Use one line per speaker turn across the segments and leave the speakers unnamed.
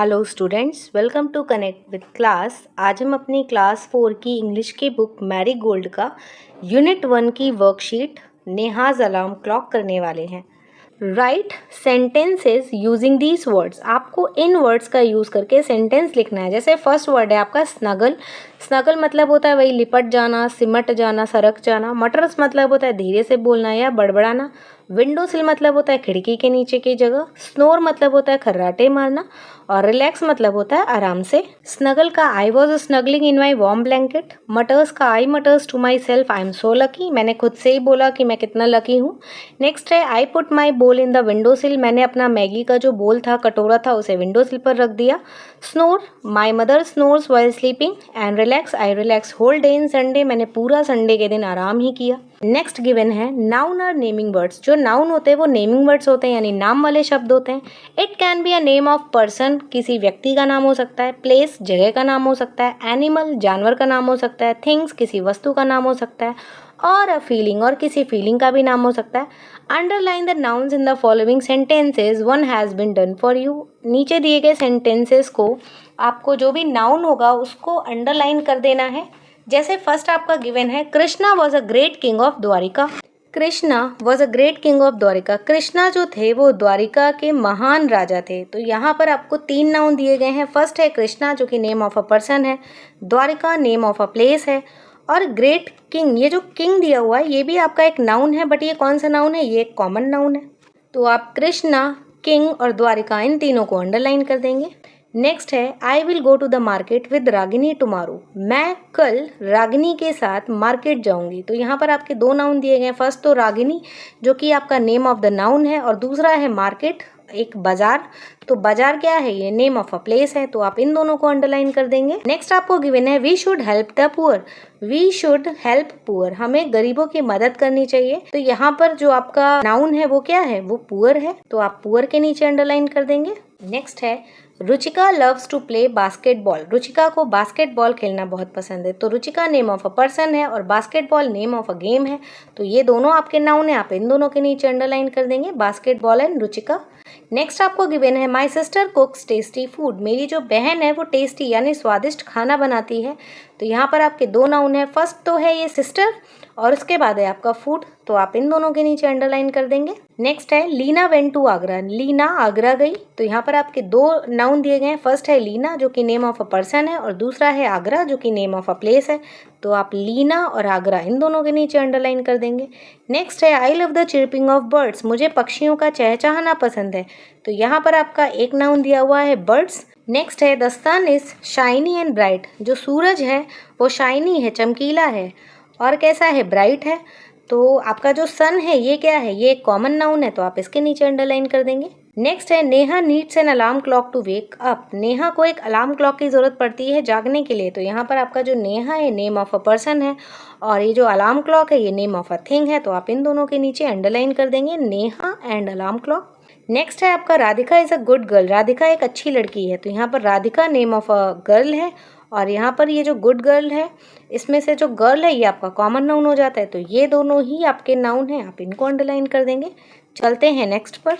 Hello students, welcome to connect with class. आज हम अपनी क्लास 4 की इंग्लिश की बुक मैरी गोल्ड का यूनिट 1 की वर्कशीट नेहाज अलार्म क्लॉक करने वाले हैं। Write sentences using these words. आपको इन वर्ड्स का यूज़ करके सेंटेंस लिखना है। जैसे फर्स्ट वर्ड है आपका स्नगल। स्नगल मतलब होता है वही लिपट जाना, सिमट जाना, सरक जाना। मटर्स मतलब होता है धीरे से बोलना या बड़बड़ाना। विंडो सिल मतलब होता है खिड़की के नीचे की जगह। स्नोर मतलब होता है खर्राटे मारना। और रिलैक्स मतलब होता है आराम से। स्नगल का I was snuggling in my warm blanket. Mutters का I mutters to myself I am so lucky. मैंने खुद से ही बोला कि मैं कितना लकी हूँ। नेक्स्ट है आई पुट माई बोल इन द विंडो सिल। मैंने अपना मैगी का जो बोल था, कटोरा था, उसे विंडो सिल पर रख दिया। Snore, my mother snores while sleeping. And relax, I relax whole day in Sunday. मैंने पूरा संडे के दिन आराम ही किया। नेक्स्ट गिवन है नाउन आर नेमिंग वर्ड्स। जो नाउन होते हैं वो नेमिंग वर्ड्स होते हैं, यानी नाम वाले शब्द होते हैं। It can be a name of person, किसी व्यक्ति का नाम हो सकता है। प्लेस, जगह का नाम हो सकता है। एनिमल, जानवर का नाम हो सकता है। थिंग्स, किसी वस्तु का नाम हो सकता है। और अ फीलिंग, और किसी फीलिंग का भी नाम हो सकता है। Underline the nouns in the following sentences, one has been done for you. नीचे दिए गए सेंटेंसेस को आपको जो भी नाउन होगा उसको अंडरलाइन कर देना है। जैसे फर्स्ट आपका गिवन है Krishna was a great king of Dwarika. Krishna was a great king of Dwarika. Krishna जो थे वो द्वारिका के महान राजा थे। तो यहाँ पर आपको 3 नाउन दिए गए हैं। फर्स्ट है कृष्णा जो कि नेम ऑफ अ पर्सन है। Dwarika name of a place है। और ग्रेट किंग, ये जो किंग दिया हुआ है ये भी आपका एक नाउन है, बट ये कौन सा नाउन है? ये एक कॉमन नाउन है। तो आप कृष्णा, किंग और द्वारिका इन तीनों को अंडरलाइन कर देंगे। नेक्स्ट है I will go to the market with Ragini tomorrow. मैं कल रागिनी के साथ मार्केट जाऊंगी। तो यहाँ पर आपके 2 नाउन दिए गए हैं। फर्स्ट तो रागिनी जो कि आपका नेम ऑफ द नाउन है, और दूसरा है मार्केट, एक बाजार। तो बाजार क्या है? ये नेम ऑफ अ प्लेस है। तो आप इन दोनों को अंडरलाइन कर देंगे। नेक्स्ट आपको गिवन है we should help the poor. We should help poor, हमें गरीबों की मदद करनी चाहिए। तो यहाँ पर जो आपका नाउन है वो क्या है? वो पुअर है। तो आप पुअर के नीचे अंडरलाइन कर देंगे। नेक्स्ट है Ruchika loves to play basketball. Ruchika को बास्केटबॉल खेलना बहुत पसंद है। तो Ruchika name of a person है और basketball name of a game है। तो ये दोनों आपके नाउन है, आप इन दोनों के नीचे अंडरलाइन कर देंगे, बास्केटबॉल एंड रुचिका। नेक्स्ट आपको गिवन है माई सिस्टर कुक्स टेस्टी फूड। मेरी जो बहन है वो टेस्टी यानी स्वादिष्ट खाना बनाती है। तो यहाँ पर आपके 2 नाउन है। फर्स्ट तो है ये सिस्टर और उसके बाद है आपका फूड। तो आप इन दोनों के नीचे अंडरलाइन कर देंगे। नेक्स्ट है लीना वेंट टू आगरा। लीना आगरा गई। तो यहाँ पर आपके 2 नाउन दिए गए हैं। फर्स्ट है लीना जो कि नेम ऑफ अ पर्सन है, और दूसरा है आगरा जो कि नेम ऑफ अ प्लेस है। तो आप लीना और आगरा इन दोनों के नीचे अंडरलाइन कर देंगे। नेक्स्ट है I love the chirping of birds. मुझे पक्षियों का चहचहाना पसंद है। तो यहाँ पर आपका एक नाउन दिया हुआ है बर्ड्स। नेक्स्ट है the sun is shiny and bright. जो सूरज है वो शाइनी है, चमकीला है, और कैसा है? ब्राइट है। तो आपका जो सन है ये क्या है? ये एक कॉमन नाउन है। तो आप इसके नीचे अंडरलाइन कर देंगे। नेक्स्ट है Neha needs an alarm clock to wake up. Neha को एक अलार्म क्लॉक की ज़रूरत पड़ती है जागने के लिए। तो यहाँ पर आपका जो नेहा है नेम ऑफ अ पर्सन है, और ये जो अलार्म क्लॉक है ये नेम ऑफ अ थिंग है। तो आप इन दोनों के नीचे अंडरलाइन कर देंगे, Neha and alarm clock. Next है आपका Radhika is a good girl. Radhika एक अच्छी लड़की है। तो यहाँ पर Radhika name of a girl है, और यहाँ पर ये जो गुड गर्ल है इसमें से जो गर्ल है ये आपका कॉमन नाउन हो जाता है। तो ये दोनों ही आपके नाउन हैं, आप इनको अंडरलाइन कर देंगे। चलते हैं नेक्स्ट पर।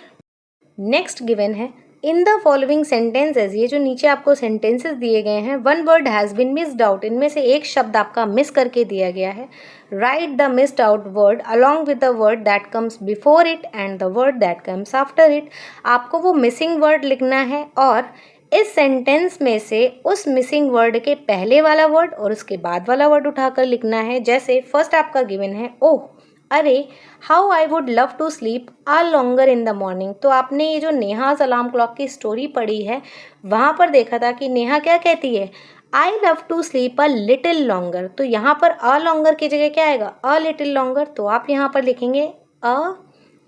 नेक्स्ट गिवन है इन द फॉलोइंग सेंटेंसेज। ये जो नीचे आपको सेंटेंसेस दिए गए हैं, one word has been missed out. इनमें से एक शब्द आपका मिस करके दिया गया है। Right the missed out word along with the word that comes before it and the word that comes after it. आपको वो मिसिंग वर्ड लिखना है, और इस सेंटेंस में से उस मिसिंग वर्ड के पहले वाला वर्ड और उसके बाद वाला वर्ड उठाकर लिखना है। जैसे फर्स्ट आपका गिवन है ओह, अरे, how I would love to sleep a longer in the morning. तो आपने ये जो नेहाज अलार्म क्लॉक की स्टोरी पढ़ी है वहाँ पर देखा था कि नेहा क्या कहती है? I love to sleep a little longer. तो यहाँ पर अ लॉन्गर की जगह क्या आएगा? A little longer. तो आप यहाँ पर लिखेंगे अ,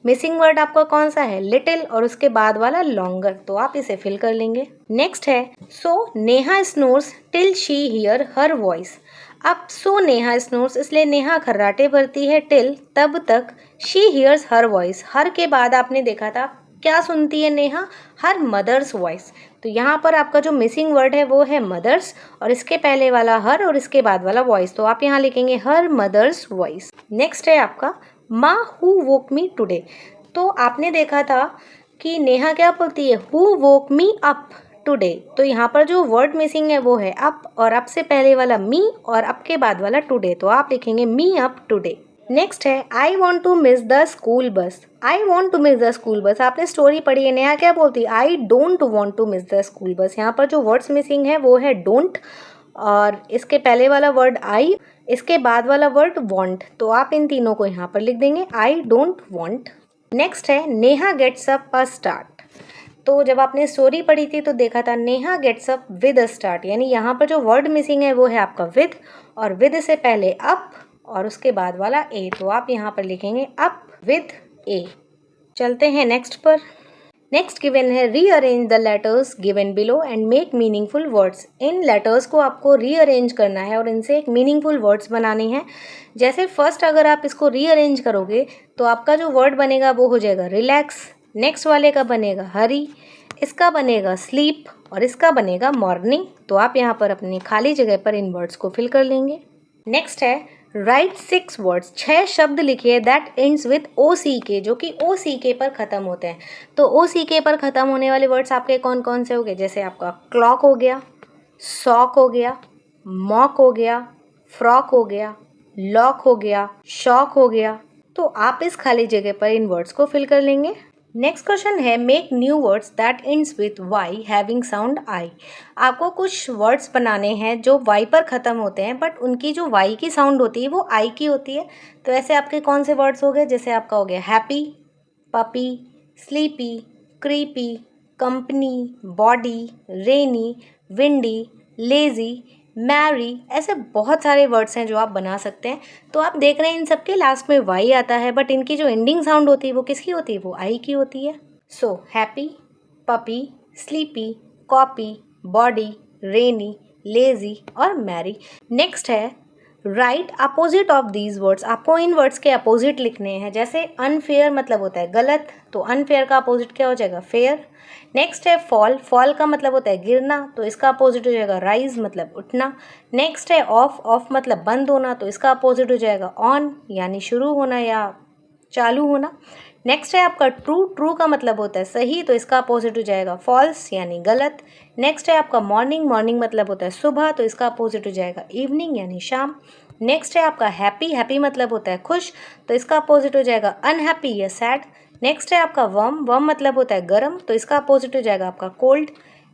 मिसिंग वर्ड आपका कौन सा है? लिटिल, और उसके बाद वाला लॉन्गर। तो आप इसे फिल कर लेंगे। नेक्स्ट है so Neha snores till she hear her voice. अब सो नेहा स्नोर्स, इसलिए नेहा खर्राटे भरती है, टिल तब तक, शी हियर्स हर वॉइस, हर के बाद आपने देखा था क्या सुनती है नेहा? Her mother's voice. तो यहाँ पर आपका जो मिसिंग वर्ड है वो है मदर्स, और इसके पहले वाला हर और इसके बाद वाला वॉइस। तो आप यहाँ लिखेंगे हर मदर्स वॉइस। नेक्स्ट है आपका माँ हु वोक मी टुडे। तो आपने देखा था कि नेहा क्या बोलती है? Who woke me up today. तो यहाँ पर जो वर्ड मिसिंग है वो है अप, और अप से पहले वाला मी और अप के बाद वाला टुडे, तो आप लिखेंगे मी अप टुडे। नेक्स्ट है I want to miss the school bus. I want to miss the school bus, आपने स्टोरी पढ़ी है, नेहा क्या बोलती है, I don't want to miss the school bus. यहाँ पर जो वर्ड्स मिसिंग है वो है डोंट, और इसके पहले वाला वर्ड आई, इसके बाद वाला वर्ड वॉन्ट, तो आप इन तीनों को यहाँ पर लिख देंगे आई डोंट वॉन्ट। नेक्स्ट है Neha gets up a start. तो जब आपने स्टोरी पढ़ी थी तो देखा था Neha gets up with a start, यानी यहाँ पर जो वर्ड मिसिंग है वो है आपका विद, और विद से पहले अप और उसके बाद वाला ए, तो आप यहाँ पर लिखेंगे अप विद ए। चलते हैं नेक्स्ट पर। नेक्स्ट गिवन है rearrange the letters given below and make meaningful words. In letters को आपको रीअरेंज करना है और इनसे एक मीनिंगफुल वर्ड्स बनाने हैं। जैसे फर्स्ट अगर आप इसको रीअरेंज करोगे तो आपका जो वर्ड बनेगा वो हो जाएगा रिलैक्स, नेक्स्ट वाले का बनेगा हरी, इसका बनेगा स्लीप और इसका बनेगा मॉर्निंग। तो आप यहाँ पर अपनी खाली जगह पर इन वर्ड्स को फिल कर लेंगे। नेक्स्ट है राइट 6 वर्ड्स, 6 शब्द लिखिए दैट एंड्स विथ ओ सी के, जो कि ओ सी के पर ख़त्म होते हैं। तो ओ सी के पर ख़त्म होने वाले वर्ड्स आपके कौन कौन से हो गए, जैसे आपका क्लॉक हो गया, सॉक हो गया, मॉक हो गया, फ्रॉक हो गया, लॉक हो गया, शॉक हो गया। तो आप इस खाली जगह पर इन वर्ड्स को फिल कर लेंगे। नेक्स्ट क्वेश्चन है make new words that ends with Y having sound I. आपको कुछ वर्ड्स बनाने हैं जो वाई पर ख़त्म होते हैं बट उनकी जो वाई की साउंड होती है वो आई की होती है। तो ऐसे आपके कौन से वर्ड्स हो गए, जैसे आपका हो गया happy, puppy, sleepy, creepy, company, body, rainy, windy, lazy, merry, ऐसे बहुत सारे वर्ड्स हैं जो आप बना सकते हैं। तो आप देख रहे हैं इन सब के लास्ट में वाई आता है बट इनकी जो एंडिंग साउंड होती है वो किसकी होती है, वो आई की होती है। So happy, puppy, sleepy, copy, body, rainy, lazy और मैरी। नेक्स्ट है write opposite of these words. आपको इन वर्ड्स के अपोजिट लिखने हैं। जैसे अनफेयर मतलब होता है गलत, तो अनफेयर का अपोजिट क्या हो जाएगा, फेयर। नेक्स्ट है फॉल, फॉल का मतलब होता है गिरना, तो इसका अपोजिट हो जाएगा राइज मतलब उठना। नेक्स्ट है ऑफ, ऑफ मतलब बंद होना, तो इसका अपोजिट हो जाएगा ऑन यानी शुरू होना या चालू होना। नेक्स्ट है आपका ट्रू, ट्रू का मतलब होता है सही, तो इसका अपोजिट हो जाएगा फॉल्स यानी गलत। नेक्स्ट है आपका मॉर्निंग, मॉर्निंग मतलब होता है सुबह, तो इसका अपोजिट हो जाएगा इवनिंग यानी शाम। नेक्स्ट है आपका हैप्पी, हैप्पी मतलब होता है खुश, तो इसका अपोजिट हो जाएगा अनहैप्पी या सैड। नेक्स्ट है आपका वर्म, वर्म मतलब होता है गर्म, तो इसका अपोजिट हो जाएगा आपका कोल्ड।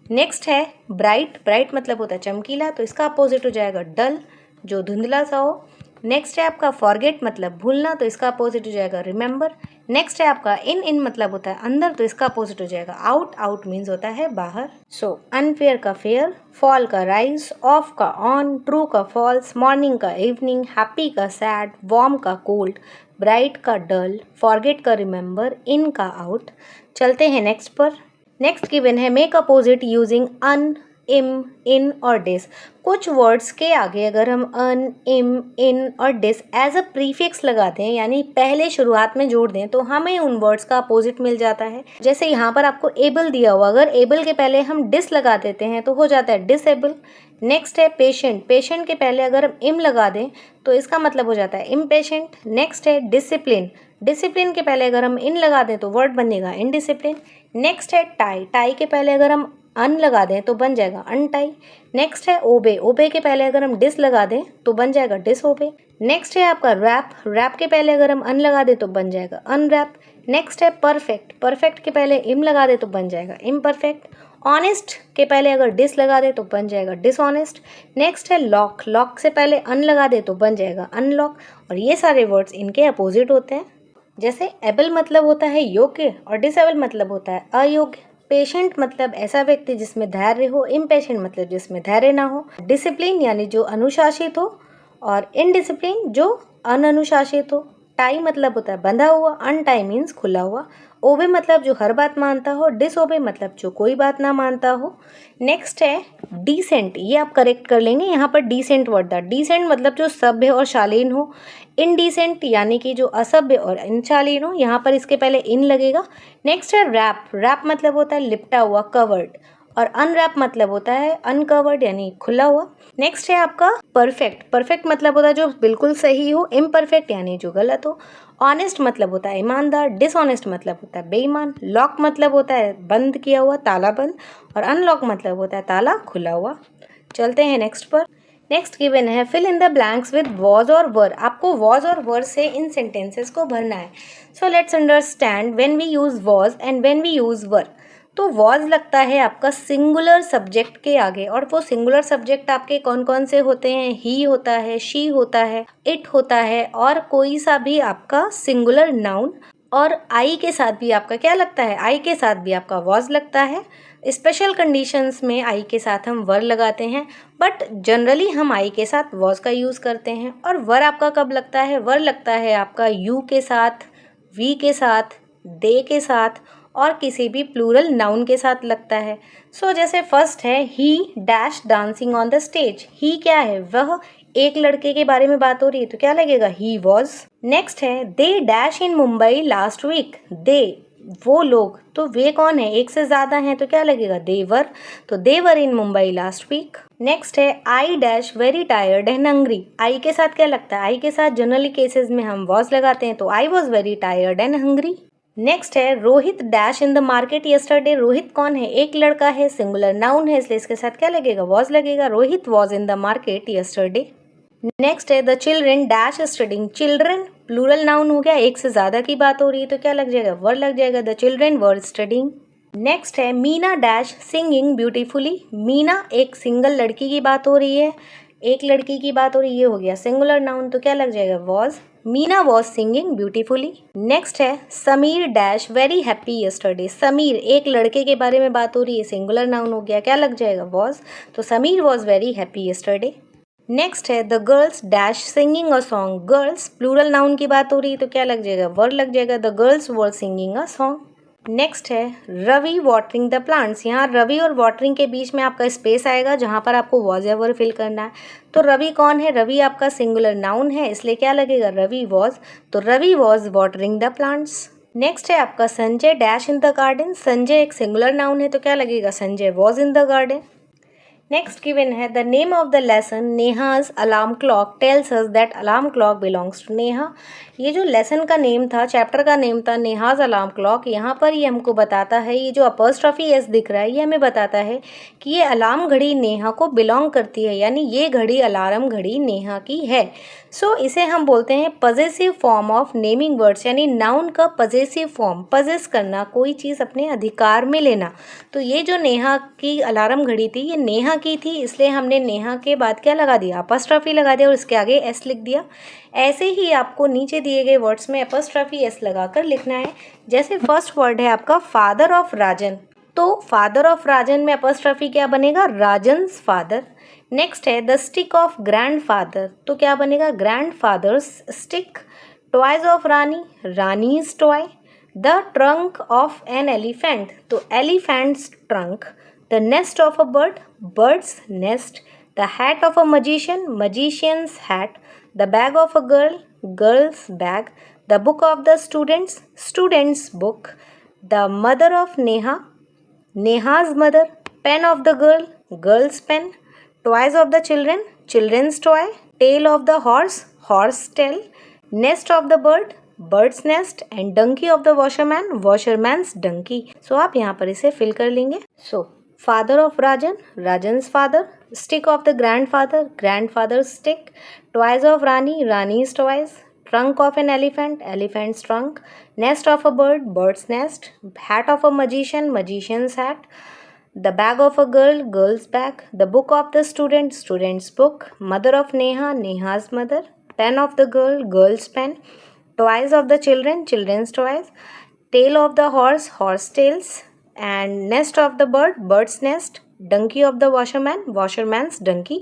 नेक्स्ट है ब्राइट, ब्राइट मतलब होता है चमकीला, तो इसका अपोजिट हो जाएगा डल जो धुंधला सा हो। नेक्स्ट है आपका फॉरगेट मतलब भूलना, तो इसका अपोजिट हो जाएगा रिमेंबर। नेक्स्ट है आपका इन, इन मतलब होता है अंदर, तो इसका अपोजिट हो जाएगा आउट, आउट मीन्स होता है बाहर। सो अनफेयर का फेयर, फॉल का राइज, ऑफ का ऑन, ट्रू का फॉल्स, मॉर्निंग का इवनिंग, हैप्पी का सैड, वार्म का कोल्ड, ब्राइट का डल, फॉरगेट का रिमेंबर, इन का आउट। चलते हैं नेक्स्ट पर। नेक्स्ट गिवन है मेक अपोजिट यूजिंग अन, इम, इन और डिस। कुछ वर्ड्स के आगे अगर हम अन, इम, इन और डिस एज अ प्रीफिक्स लगा दें, यानी पहले शुरुआत में जोड़ दें, तो हमें उन वर्ड्स का अपोजिट मिल जाता है। जैसे यहाँ पर आपको एबल दिया हुआ, अगर एबल के पहले हम डिस लगा देते हैं तो हो जाता है डिसेबल। नेक्स्ट है पेशेंट, पेशेंट के पहले अगर हम इम लगा दें तो इसका मतलब हो जाता है इम्पेशेंट। नेक्स्ट है डिसिप्लिन, डिसिप्लिन के पहले अगर हम इन लगा दें तो वर्ड बनेगा इनडिसिप्लिन। नेक्स्ट है टाई, टाई के पहले अगर हम अन लगा दें तो बन जाएगा अनटाई। नेक्स्ट है ओबे, ओबे के पहले अगर हम डिस लगा दें तो बन जाएगा डिसओबे। नेक्स्ट है आपका रैप, रैप के पहले अगर हम अन लगा दें तो बन जाएगा अनरैप। नेक्स्ट है परफेक्ट, परफेक्ट के पहले इम लगा दें तो बन जाएगा इम्परफेक्ट। ऑनेस्ट के पहले अगर डिस लगा दे तो बन जाएगा डिसऑनेस्ट। नेक्स्ट है लॉक, लॉक से पहले अन लगा दे तो बन जाएगा अनलॉक। और ये सारे वर्ड्स इनके अपोजिट होते हैं। जैसे एबल मतलब होता है योग्य और डिसेबल मतलब होता है अयोग्य। पेशेंट मतलब ऐसा व्यक्ति जिसमें धैर्य हो, इम्पेशेंट मतलब जिसमें धैर्य ना हो। डिसिप्लिन यानी जो अनुशासित हो, और इनडिसिप्लिन जो अनअनुशासित हो। टाई मतलब होता है बंधा हुआ, अनटाई मीन्स खुला हुआ। ओबे मतलब जो हर बात मानता हो, डिसओबे मतलब जो कोई बात ना मानता हो। नेक्स्ट है डिसेंट, ये आप करेक्ट कर लेंगे, यहाँ पर डिसेंट वर्ड था। डिसेंट मतलब जो सभ्य और शालीन हो। इनडिसेंट यानी कि जो असभ्य और अनशालीन हो, यहाँ पर इसके पहले इन लगेगा। नेक्स्ट है रैप, रैप मतलब होता है लिपटा हुआ, कवर्ड। और अनरैप मतलब होता है अनकवर्ड यानी खुला हुआ। नेक्स्ट है आपका परफेक्ट। परफेक्ट मतलब होता है जो बिल्कुल सही हो, इम्परफेक्ट यानी जो गलत हो। ऑनेस्ट मतलब होता है ईमानदार, डिसऑनेस्ट मतलब होता है बेईमान। लॉक मतलब होता है बंद किया हुआ, ताला बंद, और अनलॉक मतलब होता है ताला खुला हुआ। चलते हैं नेक्स्ट पर। नेक्स्ट गिवन है fill in the blanks with was और वर। आपको वॉज और वर से इन सेंटेंसेस को भरना है। So let's understand when we use was and when we use were. तो वॉज लगता है आपका सिंगुलर सब्जेक्ट के आगे, और वो सिंगुलर सब्जेक्ट आपके कौन कौन से होते हैं? ही होता है, शी होता है, इट होता है, और कोई सा भी आपका सिंगुलर नाउन। और आई के साथ भी आपका क्या लगता है? आई के साथ भी आपका वॉज लगता है। स्पेशल कंडीशंस में आई के साथ हम वर लगाते हैं, बट जनरली हम आई के साथ वॉज का यूज़ करते हैं। और वर आपका कब लगता है? वर लगता है आपका यू के साथ, वी के साथ, दे के साथ, और किसी भी प्लूरल नाउन के साथ लगता है। सो जैसे फर्स्ट है he dash dancing on the stage. He क्या है? वह एक लड़के के बारे में बात हो रही है, तो क्या लगेगा? ही वॉज। नेक्स्ट है they dash in Mumbai last week. They वो लोग, तो वे कौन है? एक से ज्यादा हैं, तो क्या लगेगा? देवर। तो they were in Mumbai last week. Next है I dash very tired and hungry. I के साथ क्या लगता है? आई के साथ जनरली केसेस में हम वॉज लगाते हैं, तो I was very tired and hungry. Next है Rohit dash in the market yesterday. Rohit कौन है? एक लड़का है, सिंगुलर नाउन है, इसलिए इसके साथ क्या लगेगा? वॉज लगेगा। Rohit was in the market yesterday. Next है the children dash studying. Children plural noun हो गया, एक से ज्यादा की बात हो रही है, तो क्या लग जाएगा? वर लग जाएगा। The children were studying. Next है Meena dash singing beautifully. Meena एक सिंगल लड़की की बात हो रही है, एक लड़की की बात हो रही है, ये हो गया सिंगुलर नाउन, तो क्या लग जाएगा? Was. Meena was singing beautifully. Next है Sameer dash very happy yesterday. Sameer एक लड़के के बारे में बात हो रही है, सिंगुलर नाउन हो गया, क्या लग जाएगा? वॉज। तो Sameer was very happy yesterday. Next है the girls dash singing a song. Girls plural noun की बात हो रही है, तो क्या लग जाएगा? वर लग जाएगा। The girls were singing a song. Next है रवि वाटरिंग द प्लांट्स। यहाँ रवि और वाटरिंग के बीच में आपका स्पेस आएगा, जहाँ पर आपको वॉज या वर फिल करना है। तो रवि कौन है? रवि आपका सिंगुलर नाउन है, इसलिए क्या लगेगा? रवि वॉज। तो Ravi was watering the plants. Next है आपका Sanjay dash in the garden. Sanjay एक सिंगुलर नाउन है, तो क्या लगेगा? Sanjay was in the garden. Next given है the name of the lesson Neha's alarm clock tells us that alarm clock belongs to Neha. ये जो लेसन का नेम था, चैप्टर का नेम था नेहाज अलार्म क्लॉक। यहाँ पर ये हमको बताता है, ये जो अपॉस्ट्रोफी एस दिख रहा है, ये हमें बताता है कि ये अलार्म घड़ी नेहा को बिलोंग करती है, यानी ये घड़ी अलार्म घड़ी नेहा की है। सो इसे हम बोलते हैं possessive form of naming words, यानी नाउन का पजेसिव फॉर्म। पजेस करना, कोई चीज़ अपने अधिकार में लेना। तो ये जो नेहा की अलार्म घड़ी थी, ये नेहा की थी, इसलिए हमने नेहा के बाद क्या लगा दिया? अपॉस्ट्रोफी लगा दिया, और इसके आगे एस लिख दिया। ऐसे ही आपको नीचे दिए गए वर्ड्स में अपॉस्ट्रोफी एस लगाकर लिखना है। जैसे फर्स्ट वर्ड है आपका फादर ऑफ राजन, तो फादर ऑफ राजन में अपॉस्ट्रोफी क्या बनेगा? राजन्स फादर। नेक्स्ट है the stick of grandfather, तो क्या बनेगा? Grandfather's stick. Toys of Rani, Rani's toy. The trunk of an elephant, तो elephant's trunk. The nest of a bird, bird's nest. The hat of a magician, magician's hat. The bag of a girl, girl's bag. The book of the students, student's book. The mother of Neha, Neha's mother. Pen of the girl, girls pen. Toys of the children, children's toy. Tail of the horse, horse tail. Nest of the bird, bird's nest. And donkey of the washerman, washerman's donkey. So आप यहाँ पर इसे fill कर लेंगे। So father of Rajan, Rajan's father. Stick of the grandfather, grandfather's stick. Toys of Rani, Rani's toys. Trunk of an elephant, elephant's trunk. Nest of a bird, bird's nest. Hat of a magician, magician's hat. The bag of a girl, girl's bag. The book of the student, student's book. Mother of Neha, Neha's mother. Pen of the girl, girl's pen. Toys of the children, children's toys. Tail of the horse, horse tails. And nest of the bird, bird's nest. Donkey of the washerman, washerman's donkey.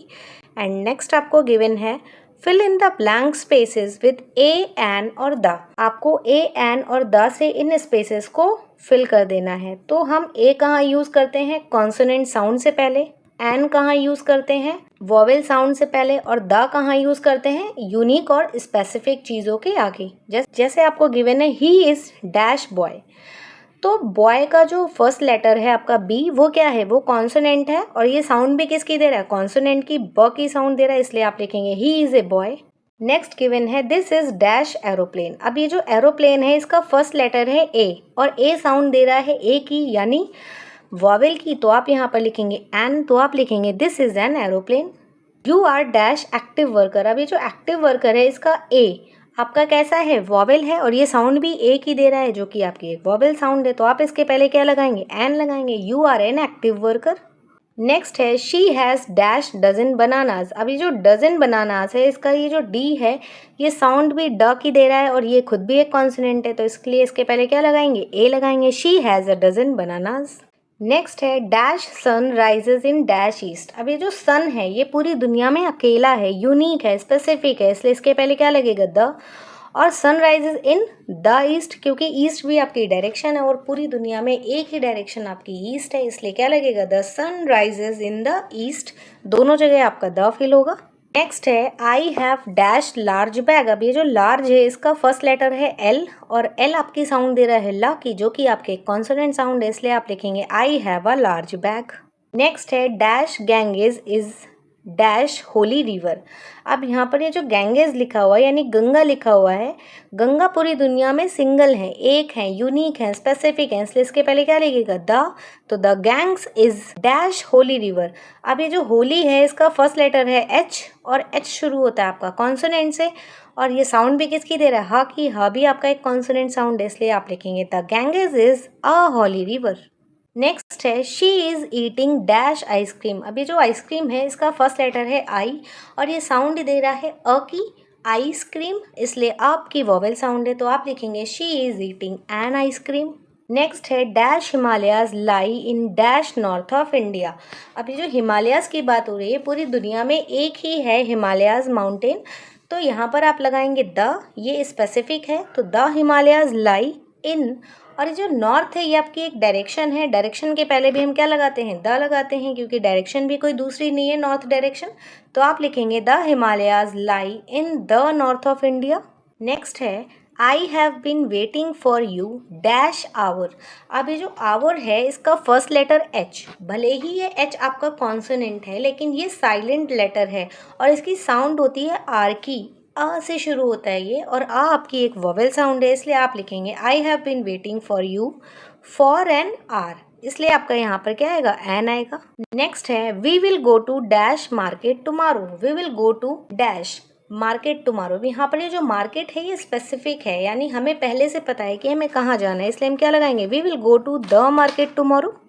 And next आपको given है fill in the blank spaces with a, an और the. आपको a, an और the से इन spaces को fill कर देना है। तो हम ए कहाँ यूज करते हैं? कॉन्सोनेंट साउंड से पहले। एन कहाँ यूज करते हैं? वॉवेल साउंड से पहले। और द कहाँ यूज करते हैं? यूनिक और स्पेसिफिक चीजों के आगे। जैसे आपको गिवन है ही इज डैश बॉय, तो बॉय का जो फर्स्ट लेटर है आपका बी, वो क्या है, वो कॉन्सोनेंट है और ये साउंड भी किसकी दे रहा है, कॉन्सोनेंट की, ब की साउंड दे रहा है, इसलिए आप लिखेंगे he is a boy. Next given है दिस इज डैश एरोप्लेन। अब ये जो एरोप्लेन है इसका फर्स्ट लेटर है ए और ए साउंड दे रहा है ए की यानी वॉवेल की, तो आप यहाँ पर लिखेंगे एन, तो आप लिखेंगे this is an aeroplane. You are dash active worker. अब ये जो एक्टिव वर्कर है इसका ए आपका कैसा है, वॉवेल है और ये साउंड भी ए की दे रहा है जो कि आपकी एक वॉवेल साउंड है, तो आप इसके पहले क्या लगाएंगे, एन लगाएंगे। You are an active worker. Next है she has dash dozen bananas. अब ये जो डजन बनानाज है इसका ये जो डी है ये साउंड भी ड की दे रहा है और ये खुद भी एक कॉन्सोनेंट है, तो इसके लिए इसके पहले क्या लगाएंगे, ए लगाएंगे। She has a dozen bananas. Next है dash sun rises in dash east. अब ये जो सन है ये पूरी दुनिया में अकेला है, यूनिक है, स्पेसिफिक है, इसलिए इसके पहले क्या लगेगा, द, और sun rises in the east, क्योंकि ईस्ट भी आपकी डायरेक्शन है और पूरी दुनिया में एक ही डायरेक्शन आपकी ईस्ट है, इसलिए क्या लगेगा, the sun rises in the east. दोनों जगह आपका द फिल होगा। नेक्स्ट है I have dash large bag. अब ये जो लार्ज है इसका फर्स्ट लेटर है एल और एल आपकी साउंड दे रहा है ला की, जो कि आपके कॉन्सोनेंट साउंड है, इसलिए आप लिखेंगे I have a large bag. Next है dash Ganges is dash holy river. अब यहाँ पर ये जो गैंगेज लिखा हुआ है यानी गंगा लिखा हुआ है, गंगा पूरी दुनिया में सिंगल है, एक है, यूनिक है, स्पेसिफिक है, इसलिए इसके पहले क्या लगेगा, द, तो the gangs is dash holy river. अब ये जो होली है इसका फर्स्ट लेटर है एच और एच शुरू होता है आपका कॉन्सोनेंट से और ये साउंड भी किसकी दे रहा है, हा की, हा भी आपका एक कॉन्सोनेंट साउंड है, इसलिए आप लिखेंगे the Ganges is a holy river. Next है she is eating dash ice cream. अभी जो आइसक्रीम है इसका फर्स्ट लेटर है आई और ये साउंड दे रहा है अ की, आइसक्रीम, इसलिए आपकी वॉवेल साउंड है, तो आप लिखेंगे she is eating an ice cream. Next है dash Himalayas lie in dash north of India. अभी जो हिमालयाज की बात हो रही है पूरी दुनिया में एक ही है हिमालयाज माउंटेन, तो यहाँ पर आप लगाएंगे द, ये स्पेसिफिक है, तो द हिमालयाज लाई इन, और ये जो नॉर्थ है ये आपकी एक डायरेक्शन है, डायरेक्शन के पहले भी हम क्या लगाते हैं, द लगाते हैं, क्योंकि डायरेक्शन भी कोई दूसरी नहीं है नॉर्थ डायरेक्शन, तो आप लिखेंगे the Himalayas lie in the north of India. Next है I have been waiting for you dash hour. अब ये जो आवर है इसका फर्स्ट लेटर एच, भले ही ये एच आपका कॉन्सोनेंट है लेकिन ये साइलेंट लेटर है और इसकी साउंड होती है आर की, आ से शुरू होता है ये और आ आपकी एक वोवेल साउंड है, इसलिए आप लिखेंगे I have been waiting for you for an hour, इसलिए आपका यहाँ पर क्या आएगा, एन आएगा। नेक्स्ट है we will go to dash market tomorrow. We will go to dash market tomorrow. यहाँ पर ये जो मार्केट है ये स्पेसिफिक है यानी हमें पहले से पता है कि हमें कहाँ जाना है, इसलिए हम क्या लगाएंगे, we will go to the market tomorrow.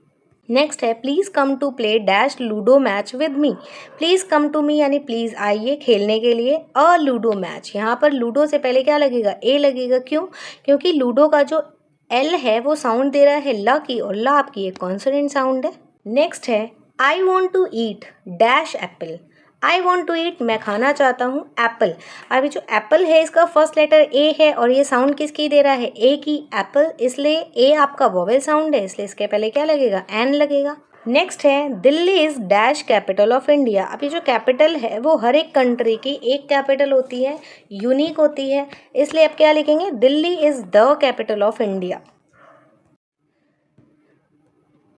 Next है please come to play dash ludo match with me. Please come to me यानी प्लीज़ आइए खेलने के लिए अ लूडो मैच। यहाँ पर लूडो से पहले क्या लगेगा, ए लगेगा, क्यों, क्योंकि लूडो का जो एल है वो साउंड दे रहा है ला की और ला आपकी एक कॉन्सोनेंट साउंड है। नेक्स्ट है I want to eat dash apple. I want to eat, मैं खाना चाहता हूँ एप्पल। अभी जो एप्पल है इसका फर्स्ट लेटर ए है और ये साउंड किसकी दे रहा है, ए की, एप्पल, इसलिए ए आपका वोवेल साउंड है, इसलिए इसके पहले क्या लगेगा, एन लगेगा। नेक्स्ट है Delhi is dash capital of India. अभी जो कैपिटल है वो हर एक कंट्री की एक कैपिटल होती है, यूनिक होती है, इसलिए आप क्या लिखेंगे, Delhi is the capital of India.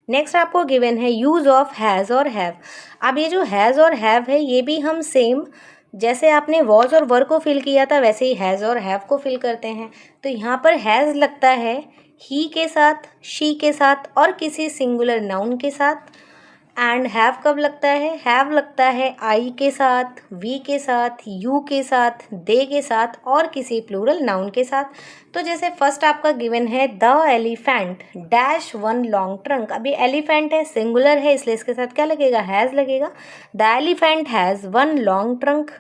Next आपको गिवन है यूज़ ऑफ हैज़ और हैव। अब ये जो हैज़ और हैव है ये भी हम सेम जैसे आपने वॉज और वर को फिल किया था वैसे ही हैज़ और हैव को फिल करते हैं। तो यहाँ पर हैज़ लगता है ही के साथ, शी के साथ और किसी सिंगुलर नाउन के साथ, एंड हैव कब लगता है, हैव लगता है आई के साथ, वी के साथ, यू के साथ, दे के साथ और किसी प्लूरल नाउन के साथ। तो जैसे फर्स्ट आपका गिवन है the elephant dash one long trunk. अभी एलिफेंट है, सिंगुलर है, इसलिए इसके साथ क्या लगेगा, हैज़ लगेगा। The elephant has one long trunk.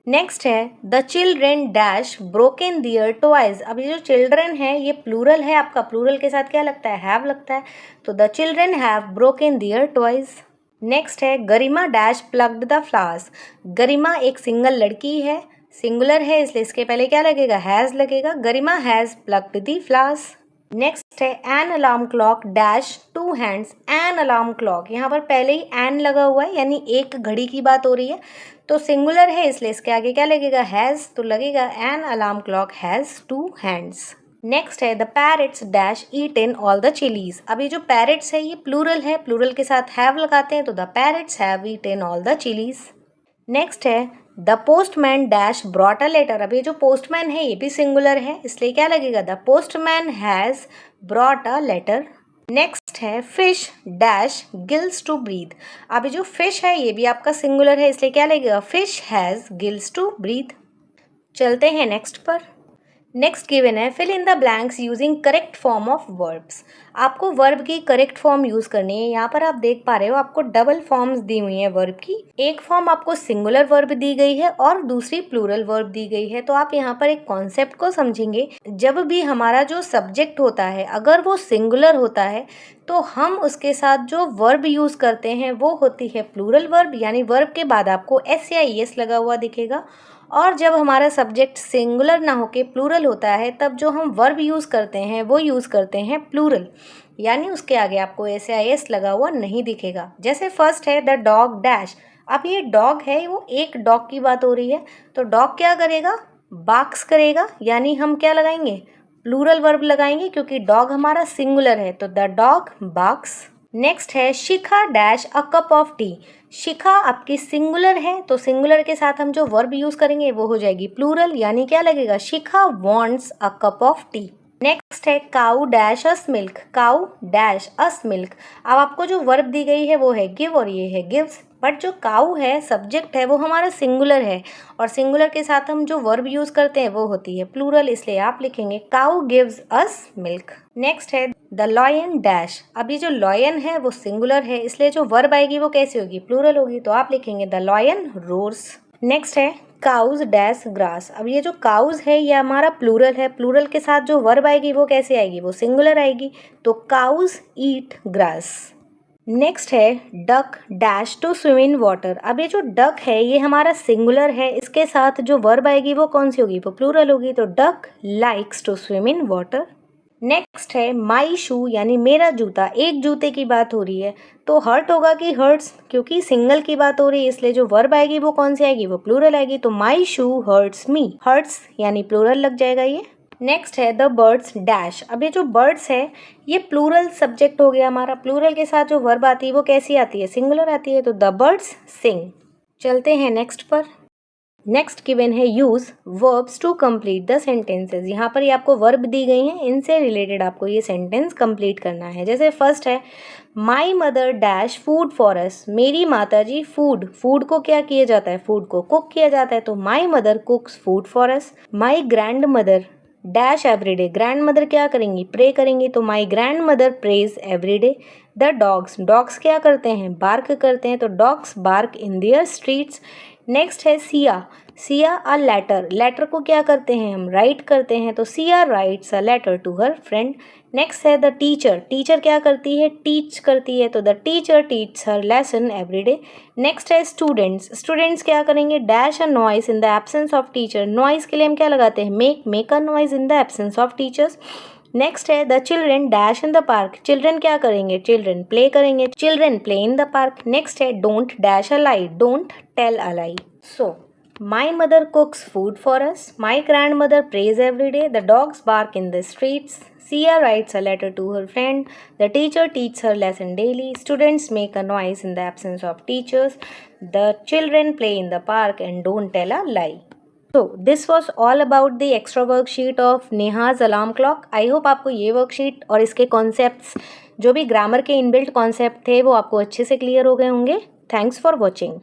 Next है the children dash broken their toys. अब ये जो चिल्ड्रेन है ये प्लूरल है आपका, प्लूरल के साथ क्या लगता है, हैव लगता है, तो the children have broken their toys. Next है Garima dash plucked the flowers. Garima एक सिंगल लड़की है, सिंगुलर है, इसलिए इसके पहले क्या लगेगा, हैज़ लगेगा, Garima has plugged the flowers. Next है an alarm clock dash two hands. An alarm clock, यहाँ पर पहले ही एन लगा हुआ है यानी एक घड़ी की बात हो रही है, तो सिंगुलर है इसलिए इसके आगे क्या लगेगा, हैज़, तो लगेगा an alarm clock has two hands. Next है the parrots dash eat in all the chillies. अब ये जो पैरट्स है ये प्लूरल है, प्लूरल के साथ हैव लगाते हैं तो the parrots have eat in all the chillies. Next है the postman dash brought a letter. अब ये जो पोस्टमैन है ये भी सिंगुलर है, इसलिए क्या लगेगा, the postman has brought a letter. Next है fish dash gills to breathe. अब ये जो फिश है ये भी आपका सिंगुलर है, इसलिए क्या लगेगा, fish has gills to breathe. चलते हैं नेक्स्ट पर। नेक्स्ट गिवन है fill in the blanks using correct form of verbs. आपको वर्ब की करेक्ट फॉर्म यूज करनी है। यहाँ पर आप देख पा रहे हो आपको डबल फॉर्म्स दी हुई है वर्ब की। एक फॉर्म आपको सिंगुलर वर्ब दी गई है और दूसरी प्लूरल वर्ब दी गई है। तो आप यहाँ पर एक कॉन्सेप्ट को समझेंगे, जब भी हमारा जो सब्जेक्ट होता है अगर वो सिंगुलर होता है तो हम उसके साथ जो वर्ब यूज करते हैं वो होती है प्लूरल वर्ब, यानी वर्ब के बाद आपको एस या ईएस लगा हुआ दिखेगा। और जब हमारा सब्जेक्ट सिंगुलर ना होके प्लूरल होता है तब जो हम वर्ब यूज़ करते हैं वो यूज़ करते हैं प्लूरल, यानी उसके आगे आपको एस या एस लगा हुआ नहीं दिखेगा। जैसे फर्स्ट है द डॉग डैश। अब ये डॉग है, वो एक डॉग की बात हो रही है, तो डॉग क्या करेगा, बार्क्स करेगा, यानी हम क्या लगाएंगे, प्लूरल वर्ब लगाएंगे क्योंकि डॉग हमारा सिंगुलर है, तो द डॉग बार्क्स। नेक्स्ट है Shikha dash a cup of tea. Shikha आपकी सिंगुलर है तो सिंगुलर के साथ हम जो वर्ब यूज करेंगे वो हो जाएगी प्लूरल, यानी क्या लगेगा, Shikha wants a cup of tea. Next है cow dash us milk. Cow dash us milk. अब आपको जो वर्ब दी गई है वो है गिव और ये है गिव्स, बट जो काउ है सब्जेक्ट है वो हमारा सिंगुलर है और सिंगुलर के साथ हम जो वर्ब यूज करते हैं वो होती है प्लूरल, इसलिए आप लिखेंगे cow gives us milk. Next है द लॉयन डैश। अभी जो लॉयन है वो सिंगुलर है, इसलिए जो वर्ब आएगी वो कैसी होगी, प्लूरल होगी, तो आप लिखेंगे द लॉयन रोर्स। नेक्स्ट है काउज डैश ग्रास। अब ये जो काउज है ये हमारा प्लूरल है, प्लूरल के साथ जो वर्ब आएगी वो कैसे आएगी, वो सिंगुलर आएगी, तो काउज ईट ग्रास। नेक्स्ट है duck dash to swim in water. अब ये जो डक है ये हमारा सिंगुलर है, इसके साथ जो वर्ब आएगी वो कौन सी होगी, वो प्लूरल होगी, तो duck likes to swim in water. Next है माई शू, यानी मेरा जूता, एक जूते की बात हो रही है तो हर्ट होगा कि हर्ट्स, क्योंकि सिंगल की बात हो रही है इसलिए जो वर्ब आएगी वो कौन सी आएगी, वो प्लूरल आएगी, तो माई शू हर्ट्स मी, हर्ट्स यानी प्लूरल लग जाएगा ये। नेक्स्ट है द बर्ड्स डैश। अब ये जो बर्ड्स है ये प्लूरल सब्जेक्ट हो गया हमारा, प्लूरल के साथ जो वर्ब आती है वो कैसी आती है, सिंगुलर आती है, तो द बर्ड्स सिंग। चलते हैं नेक्स्ट पर। नेक्स्ट गिवन है use verbs to complete the sentences. यहाँ पर ये आपको वर्ब दी गई हैं, इनसे रिलेटेड आपको ये सेंटेंस कंप्लीट करना है। जैसे फर्स्ट है my mother dash food for अस। मेरी माताजी फूड, फूड को क्या किया जाता है, फूड को कुक किया जाता है, तो my mother cooks food for us. My grandmother dash everyday. Grandmother क्या करेंगी, प्रे करेंगी, तो my grandmother prays everyday. The dogs, dogs क्या करते हैं, बार्क करते हैं, तो dogs bark in their streets. Next है Siya. Siya a letter, letter को क्या करते हैं हम, राइट करते हैं, तो Siya writes a letter to her friend. Next है द टीचर। टीचर क्या करती है, टीच करती है, तो the teacher teach her lesson everyday. Next है स्टूडेंट्स। स्टूडेंट्स क्या करेंगे, dash a noise in the absence of teacher. Noise के लिए हम क्या लगाते हैं, make a noise in the absence of teachers. Next है the children dash in the park. Children क्या करेंगे, चिल्ड्रेन प्ले करेंगे, children play in the park. Next है don't dash a lie, don't tell a lie. So my mother cooks food for us, my grandmother prays every day, the dogs bark in the streets, Sia writes a letter to her friend, the teacher teaches her lesson daily, students make a noise in the absence of teachers, the children play in the park and don't tell a lie. So this was all about the extra worksheet of Neha's alarm clock. I hope आपको ये worksheet और इसके concepts जो भी grammar के inbuilt concept थे वो आपको अच्छे से क्लियर हो गए होंगे। Thanks for watching.